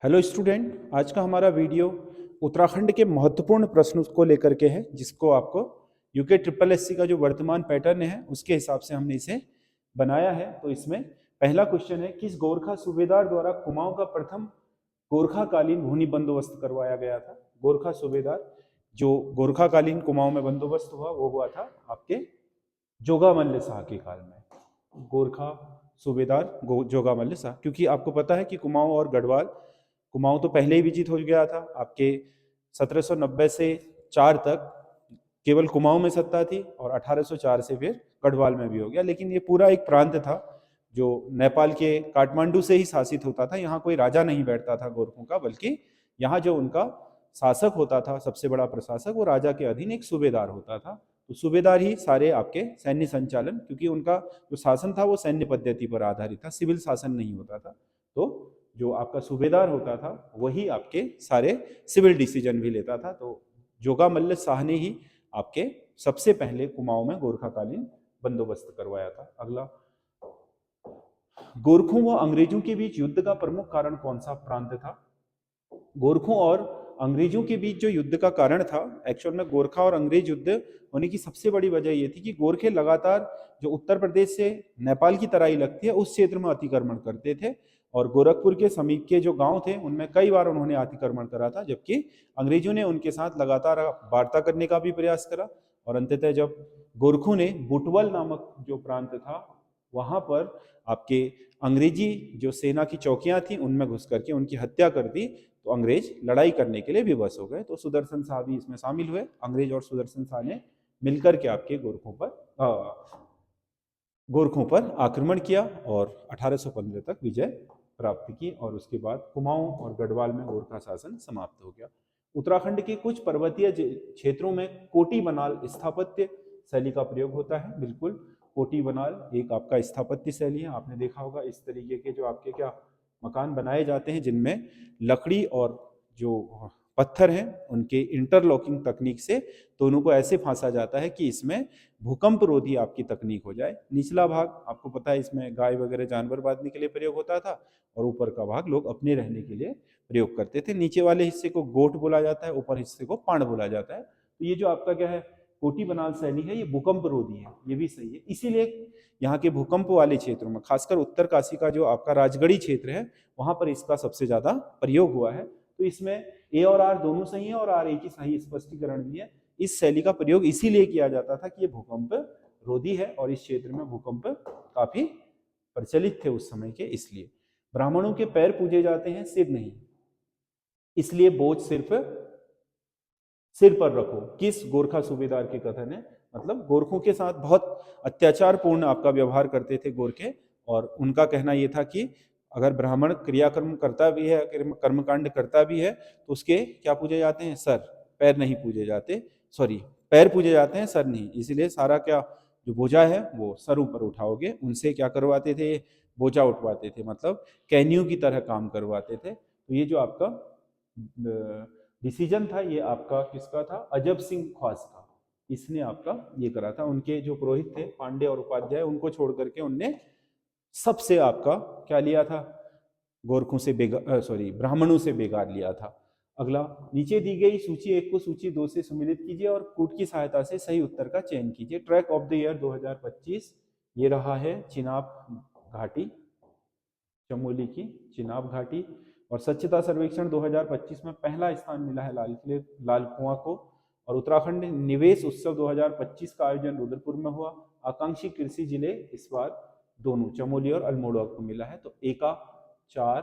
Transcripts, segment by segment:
Hello student, आज का हमारा वीडियो उत्तराखंड के महत्वपूर्ण प्रश्न को लेकर के है, जिसको आपको यूके ट्रिपल एससी का जो वर्तमान पैटर्न है उसके हिसाब से हमने इसे बनाया है। तो इसमें पहला क्वेश्चन है, किस गोरखा सूबेदार द्वारा कुमाऊं का प्रथम गोरखाकालीन भूमि बंदोबस्त करवाया गया था। गोरखा सूबेदार जो गोरखाकालीन कुमाऊं में बंदोबस्त हुआ वो हुआ था आपके जोगामल्ल शाह के काल में। गोरखा सूबेदार जोगामल्ल शाह, क्योंकि आपको पता है कि कुमाऊं और गढ़वाल, कुमाऊं तो पहले ही विजित हो गया था। आपके 1790 से 4 तक केवल कुमाऊं में सत्ता थी और 1804 से फिर गढ़वाल में भी हो गया। लेकिन ये पूरा एक प्रांत था जो नेपाल के काठमांडू से ही शासित होता था। यहाँ कोई राजा नहीं बैठता था गोरखों का, बल्कि यहाँ जो उनका शासक होता था, सबसे बड़ा प्रशासक, वो राजा के अधीन एक सूबेदार होता था। तो सूबेदार ही सारे आपके सैन्य संचालन, क्योंकि उनका जो शासन था वो सैन्य पद्धति पर आधारित था, सिविल शासन नहीं होता था। तो जो आपका सूबेदार होता था वही आपके सारे सिविल डिसीजन भी लेता था। तो जोगामल्ल शाह ने ही आपके सबसे पहले कुमाऊं में गोरखाकालीन बंदोबस्त करवाया था। अगला, गोरखों व अंग्रेजों के बीच युद्ध का प्रमुख कारण कौन सा प्रांत था। गोरखों और अंग्रेजों के बीच जो युद्ध का कारण था, एक्चुअल में गोरखा और अंग्रेज युद्ध होने की सबसे बड़ी वजह यह थी कि गोरखे लगातार जो उत्तर प्रदेश से नेपाल की तराई लगती है उस क्षेत्र में अतिक्रमण करते थे, और गोरखपुर के समीप के जो गांव थे उनमें कई बार उन्होंने अतिक्रमण करा था, जबकि अंग्रेजों ने उनके साथ लगातार वार्ता करने का भी प्रयास करा। और अंततः जब गोरखों ने बुटवल नामक जो प्रांत था वहां पर आपके अंग्रेजी जो सेना की चौकियां थी उनमें घुस करके उनकी हत्या कर दी, तो अंग्रेज लड़ाई करने के लिए विवश हो गए। तो सुदर्शन शाह भी इसमें शामिल हुए। अंग्रेज और सुदर्शन शाह ने मिलकर के आपके गोरखों पर आक्रमण किया और 1815 तक विजय प्राप्त की, और उसके बाद कुमाऊं और गढ़वाल में गोरखा शासन समाप्त हो गया। उत्तराखंड के कुछ पर्वतीय क्षेत्रों में कोटी बनाल स्थापत्य शैली का प्रयोग होता है। बिल्कुल, कोटी बनाल एक आपका स्थापत्य शैली है। आपने देखा होगा इस तरीके के जो आपके क्या मकान बनाए जाते हैं, जिनमें लकड़ी और जो पत्थर हैं उनके इंटरलॉकिंग तकनीक से दोनों को ऐसे फांसा जाता है कि इसमें भूकंप रोधी आपकी तकनीक हो जाए। निचला भाग आपको पता है इसमें गाय वगैरह जानवर बांधने के लिए प्रयोग होता था, और ऊपर का भाग लोग अपने रहने के लिए प्रयोग करते थे। नीचे वाले हिस्से को गोट बोला जाता है, ऊपर हिस्से को पाण बोला जाता है। तो ये जो आपका क्या है कोटी बनाल शैली है, ये भूकंप रोधी है, ये भी सही है। इसीलिए यहाँ के भूकंप वाले क्षेत्रों में, खासकर उत्तर काशी का जो आपका राजगढ़ी क्षेत्र है, वहां पर इसका सबसे ज्यादा प्रयोग हुआ है। तो इसमें ए और आर दोनों सही है और आर एक ही सही स्पष्टीकरण भी है। इस शैली का प्रयोग इसीलिए किया जाता था कि ये भूकंप रोधी है और इस क्षेत्र में भूकंप काफी प्रचलित थे उस समय के। इसलिए ब्राह्मणों के पैर पूजे जाते हैं, सिर नहीं, इसलिए बोझ सिर्फ सिर पर रखो। किस गोरखा सूबेदार के कथन है, मतलब गोरखों के साथ बहुत अत्याचार पूर्ण आपका व्यवहार करते थे गोरखे, और उनका कहना यह था कि अगर ब्राह्मण क्रियाकर्म करता भी है, कर्मकांड करता भी है, तो उसके क्या पूजे जाते हैं, सर, पैर नहीं पूजे जाते। सॉरी, पैर पूजे जाते हैं, सर नहीं। इसलिए सारा क्या जो बोझा है वो सर ऊपर उठाओगे। उनसे क्या करवाते थे, बोझा उठवाते थे, मतलब कैनियों की तरह काम करवाते थे। तो ये जो आपका डिसीजन था ये आपका किसका था, अजब सिंह ख्वास का। इसने आपका ये करा था। उनके जो पुरोहित थे पांडे और उपाध्याय, उनको छोड़ करके उनने सबसे आपका क्या लिया था, गोरखों से ब्राह्मणों से बेगार लिया था। अगला, नीचे दी गई सूची 1 को सूची 2 से सम्मिलित कीजिए और कूट की सहायता से सही उत्तर का चयन कीजिए। ट्रैक ऑफ द ईयर 2025 ये रहा है चिनाब घाटी, चमोली की चिनाब घाटी। और स्वच्छता सर्वेक्षण 2025 में पहला स्थान मिला है लाल कुआं को। और उत्तराखंड निवेश उत्सव 2025 का आयोजन रुद्रपुर में हुआ। आकांक्षी कृषि जिले इस बार दोनों चमोली और अल्मोड़ा को मिला है। तो ए का 4,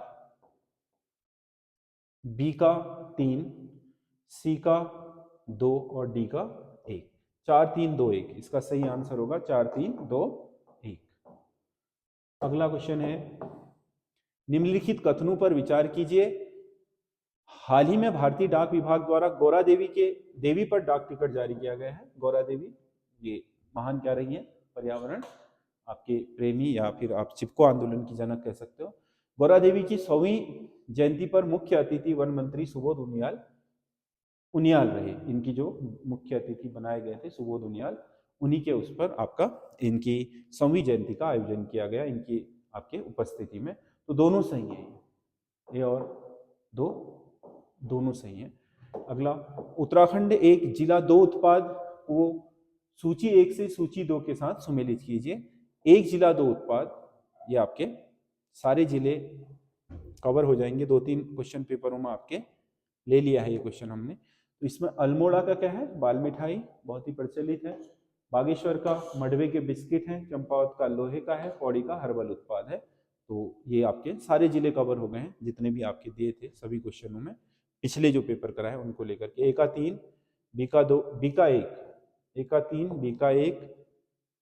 बी का 3, सी का 2 और डी का 1। 4 3 2 1 इसका सही आंसर होगा, 4 3 2 1। अगला क्वेश्चन है, निम्नलिखित कथनों पर विचार कीजिए। हाल ही में भारतीय डाक विभाग द्वारा गौरा देवी पर डाक टिकट जारी किया गया है। गौरा देवी ये महान क्या रही है, पर्यावरण आपके प्रेमी, या फिर आप चिपको आंदोलन की जनक कह सकते हो। गौरा देवी की 100वीं जयंती पर मुख्य अतिथि वन मंत्री सुबोध उनियाल रहे। इनकी जो मुख्य अतिथि बनाए गए थे सुबोध उनियाल, उन्हीं के उस पर आपका इनकी 100वीं जयंती का आयोजन किया गया इनकी आपके उपस्थिति में। तो दोनों सही है, ए और 2 दोनों सही है। अगला, उत्तराखंड एक जिला 2 उत्पाद को सूची 1 से सूची 2 के साथ सुमेलित कीजिए। एक जिला 2 उत्पाद, ये आपके सारे जिले कवर हो जाएंगे। 2-3 क्वेश्चन पेपरों में आपके ले लिया है ये क्वेश्चन हमने। तो इसमें अल्मोड़ा का क्या है, बाल मिठाई बहुत ही प्रचलित है। बागेश्वर का मडवे के बिस्किट हैं। चंपावत का लोहे का है। पौड़ी का हर्बल उत्पाद है। तो ये आपके सारे जिले कवर हो गए हैं जितने भी आपके दिए थे सभी क्वेश्चनों में, पिछले जो पेपर कराए उनको लेकर के। ए का 3, बी का 2, बी का 1, ए का 3, बी का 1,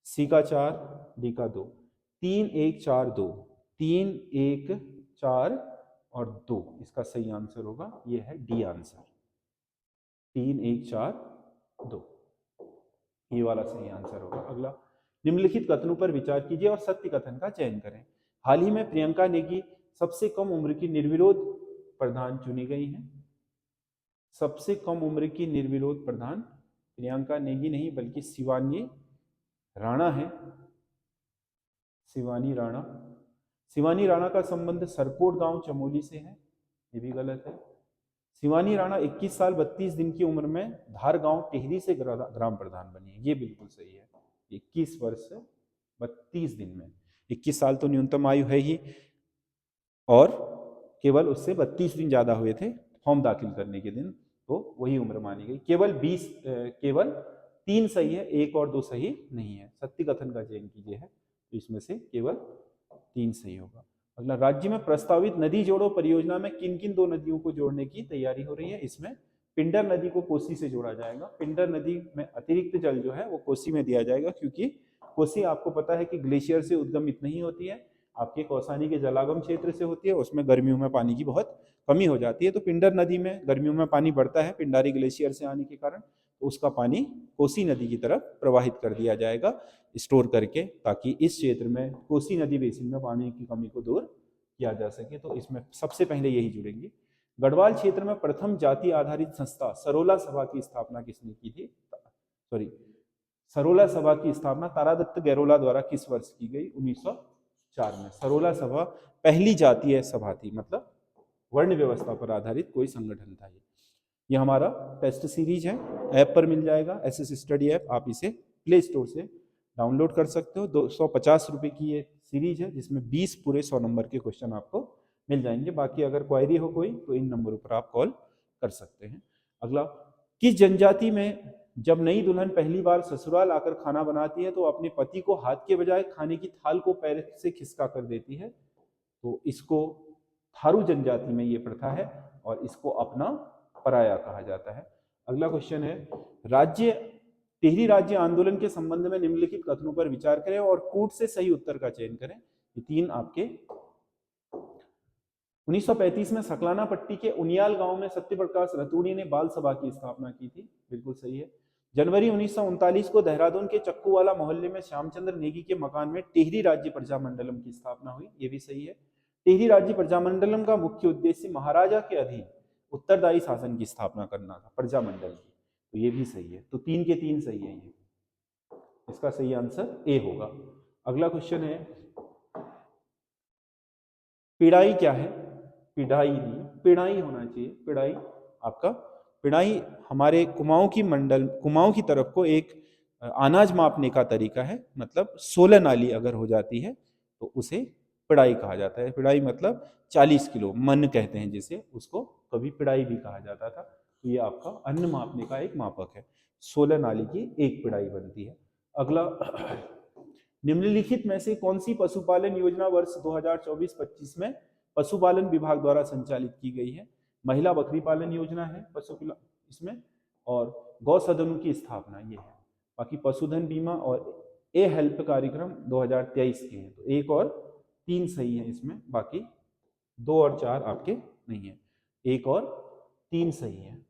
सी का 4, डी का 2, 3 1 4 2, 3 1 4 और 2 इसका सही आंसर होगा। ये है डी आंसर, 3 1 4 2 ये वाला सही आंसर होगा। अगला, निम्नलिखित कथनों पर विचार कीजिए और सत्य कथन का चयन करें। हाल ही में प्रियंका नेगी सबसे कम उम्र की निर्विरोध प्रधान चुनी गई हैं। सबसे कम उम्र की निर्विरोध प्रधान प्रियंका नेगी नहीं बल्कि शिवानी राणा है। शिवानी राणा। शिवानी राणा का संबंध सरकोट गांव चमोली से है, ये भी गलत है। शिवानी राणा 21 साल 32 दिन की उम्र में धार गांव टिहरी से ग्राम प्रधान बनी है, ये बिल्कुल सही है। 21 वर्ष 32 दिन में, 21 साल तो न्यूनतम आयु है ही, और केवल उससे 32 दिन ज्यादा हुए थे फॉर्म दाखिल करने के दिन, तो वही उम्र मानी गई। केवल 3 सही है, 1 और 2 सही नहीं है। सत्य कथन का चयन कीजिए है, तो इसमें से केवल 3 सही होगा। अगला, राज्य में प्रस्तावित नदी जोड़ो परियोजना में किन किन 2 नदियों को जोड़ने की तैयारी हो रही है। इसमें पिंडर नदी को कोसी से जोड़ा जाएगा। पिंडर नदी में अतिरिक्त जल जो है वो कोसी में दिया जाएगा, क्योंकि कोसी आपको पता है कि ग्लेशियर से उद्गमित नहीं होती है, आपके कौसानी के जलागम क्षेत्र से होती है। उसमें गर्मियों में पानी की बहुत कमी हो जाती है, तो पिंडर नदी में गर्मियों में पानी बढ़ता है पिंडारी ग्लेशियर से आने के कारण, तो उसका पानी कोसी नदी की तरफ प्रवाहित कर दिया जाएगा स्टोर करके, ताकि इस क्षेत्र में कोसी नदी बेसिन में पानी की कमी को दूर किया जा सके। तो इसमें सबसे पहले यही जुड़ेंगे। गढ़वाल क्षेत्र में प्रथम जाति आधारित संस्था सरोला सभा की स्थापना किसने की थी? सरोला सभा की स्थापना तारादत्त गैरोला द्वारा किस वर्ष की गई? 1904 में। सरोला सभा पहली जातीय सभा थी, मतलब वर्ण व्यवस्था पर आधारित कोई संगठन था ये हमारा टेस्ट सीरीज है, ऐप पर मिल जाएगा, एसएस स्टडी ऐप। आप इसे प्ले स्टोर से डाउनलोड कर सकते हो। 250 रुपए की ये सीरीज है, जिसमें 20 पूरे 100 नंबर के क्वेश्चन आपको मिल जाएंगे। बाकी अगर क्वेरी हो कोई तो इन नंबरों पर आप कॉल कर सकते हैं। अगला, किस जनजाति में जब नई दुल्हन पहली बार ससुराल आकर खाना बनाती है तो अपने पति को हाथ के बजाय खाने की थाल को पैर से खिसका कर देती है? तो इसको थारू जनजाति में ये प्रथा है, और इसको अपना पराया कहा जाता है। अगला क्वेश्चन है, टिहरी राज्य आंदोलन के संबंध में निम्नलिखित कथनों पर विचार करें और कूट से सही उत्तर का चयन करें। ये 3 आपके 1935 में सकलाना पट्टी के उनियाल गांव में सत्यप्रकाश रतूड़ी ने बाल सभा की स्थापना की थी, बिल्कुल सही है। जनवरी 1939 को देहरादून के चक्कूवाला मोहल्ले में श्यामचंद्र नेगी के मकान में टिहरी राज्य प्रजामंडलम की स्थापना हुई, ये भी सही है। टिहरी राज्य प्रजामंडलम का मुख्य उद्देश्य महाराजा के अधीन उत्तरदायी शासन की स्थापना करना था, प्रजामंडल की, तो ये भी सही है। तो 3 के 3 सही है, ये इसका सही आंसर ए होगा। अगला क्वेश्चन है, पिड़ाई क्या है? पिढ़ाई नहीं, पिड़ाई होना चाहिए। पिड़ाई आपका, पिड़ाई हमारे कुमाऊं की तरफ को एक अनाज मापने का तरीका है, मतलब 16 नाली अगर हो जाती है तो उसे पिड़ाई कहा जाता है। पिड़ाई मतलब 40 किलो, मन कहते हैं जिसे, उसको कभी पिड़ाई भी कहा जाता था। तो ये आपका अन्न मापने का एक मापक है। 16 नाली की एक पिड़ाई बनती है। अगला, निम्नलिखित में से कौन सी पशुपालन योजना वर्ष 2024-25 में पशुपालन विभाग द्वारा संचालित की गई है? महिला बकरी पालन योजना है इसमें, और गौ सदनों की स्थापना ये है। बाकी पशुधन बीमा और ए हेल्प कार्यक्रम 2023 के हैं, तो 1 और 3 सही है इसमें, बाकी 2 और 4 आपके नहीं है। 1 और 3 सही है।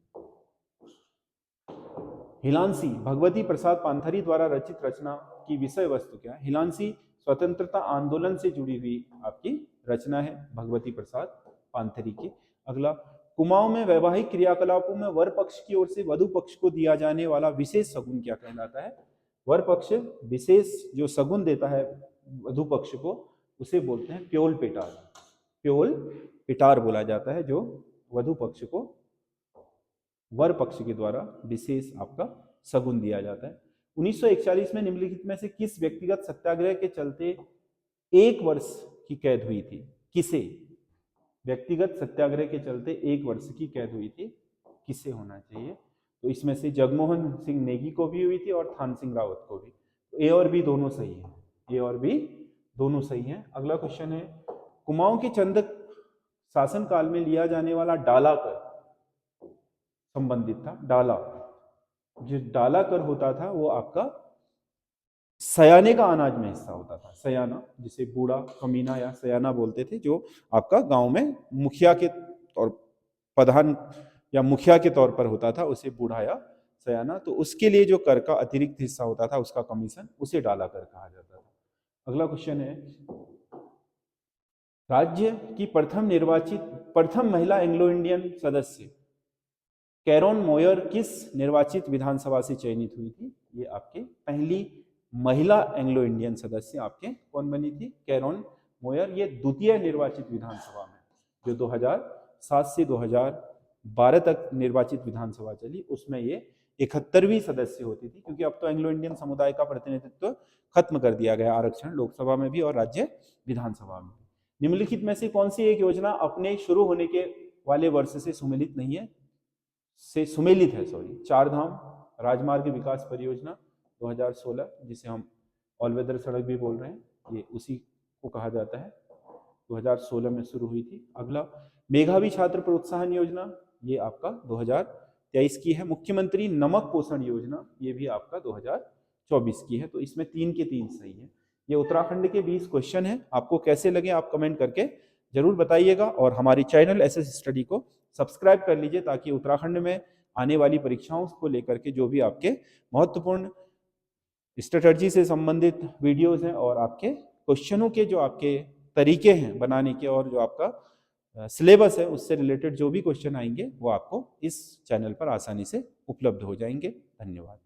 हिलांसी भगवती प्रसाद पांथरी द्वारा रचित रचना की विषय वस्तु क्या है? हिलांसी स्वतंत्रता आंदोलन से जुड़ी हुई आपकी रचना है भगवती प्रसाद पांथरी की। अगला, कुमाऊं में वैवाहिक क्रियाकलापों में वर पक्ष की ओर से वधु पक्ष को दिया जाने वाला विशेष शगुन क्या कहलाता है? वर पक्ष विशेष जो शगुन देता है वधु पक्ष को, उसे बोलते हैं प्योल पिटार। प्योल पिटार बोला जाता है जो वधु पक्ष को वर पक्ष के द्वारा विशेष आपका शगुन दिया जाता है। 1941 में निम्नलिखित में से किस व्यक्तिगत सत्याग्रह के चलते 1 वर्ष की कैद हुई थी? किसे? व्यक्तिगत सत्याग्रह के चलते 1 वर्ष की कैद हुई थी, किसे होना चाहिए? तो इसमें से जगमोहन सिंह नेगी को भी हुई थी और थान सिंह रावत को भी। तो ए और बी दोनों सही है, ए और बी दोनों सही हैं। अगला क्वेश्चन है, कुमाऊं के चंद शासन काल में लिया जाने वाला डाला कर संबंधित था। डाला, जो डाला कर होता था वो आपका सयाने का अनाज में हिस्सा होता था। सयाना, जिसे बूढ़ा, कमीना या सयाना बोलते थे, जो आपका गांव में मुखिया के और प्रधान या मुखिया के तौर पर होता था, उसे बूढ़ा या सयाना। तो उसके लिए जो कर का अतिरिक्त हिस्सा होता था, उसका कमीशन, उसे डाला कर कहा जाता था। अगला क्वेश्चन है, राज्य की प्रथम महिला एंग्लो इंडियन सदस्य कैरोन मोयर किस निर्वाचित विधानसभा से चयनित हुई थी? ये आपके पहली महिला एंग्लो इंडियन सदस्य आपके कौन बनी थी? कैरोन मोयर। ये द्वितीय निर्वाचित विधानसभा में, जो 2007 से 2012 तक निर्वाचित विधानसभा चली, उसमें ये 71वीं सदस्य होती थी, क्योंकि अब तो एंग्लो इंडियन समुदाय का प्रतिनिधित्व खत्म कर दिया गया, आरक्षण लोकसभा में भी और राज्य विधानसभा में। निम्नलिखित में से कौन सी एक योजना अपने शुरू होने के वाले वर्ष से सुमेलित नहीं है? सुमेलित है, सॉरी। चार धाम राजमार्ग विकास परियोजना 2016, जिसे हम ऑल वेदर सड़क भी बोल रहे हैं, ये उसी को कहा जाता है, 2016 में शुरू हुई थी। अगला, मेधावी छात्र प्रोत्साहन योजना, ये आपका 2023 की है। मुख्यमंत्री नमक पोषण योजना, ये भी आपका 2024 की है। तो इसमें 3 के 3 सही है। ये उत्तराखंड के 20 क्वेश्चन हैं। आपको कैसे लगे आप कमेंट करके जरूर बताइएगा, और हमारी चैनल एसएस स्टडी को सब्सक्राइब कर लीजिए, ताकि उत्तराखंड में आने वाली परीक्षाओं को लेकर के जो भी आपके महत्वपूर्ण स्ट्रेटजी से संबंधित वीडियोस हैं और आपके क्वेश्चनों के जो आपके तरीके हैं बनाने के, और जो आपका सिलेबस है उससे रिलेटेड जो भी क्वेश्चन आएंगे, वो आपको इस चैनल पर आसानी से उपलब्ध हो जाएंगे। धन्यवाद।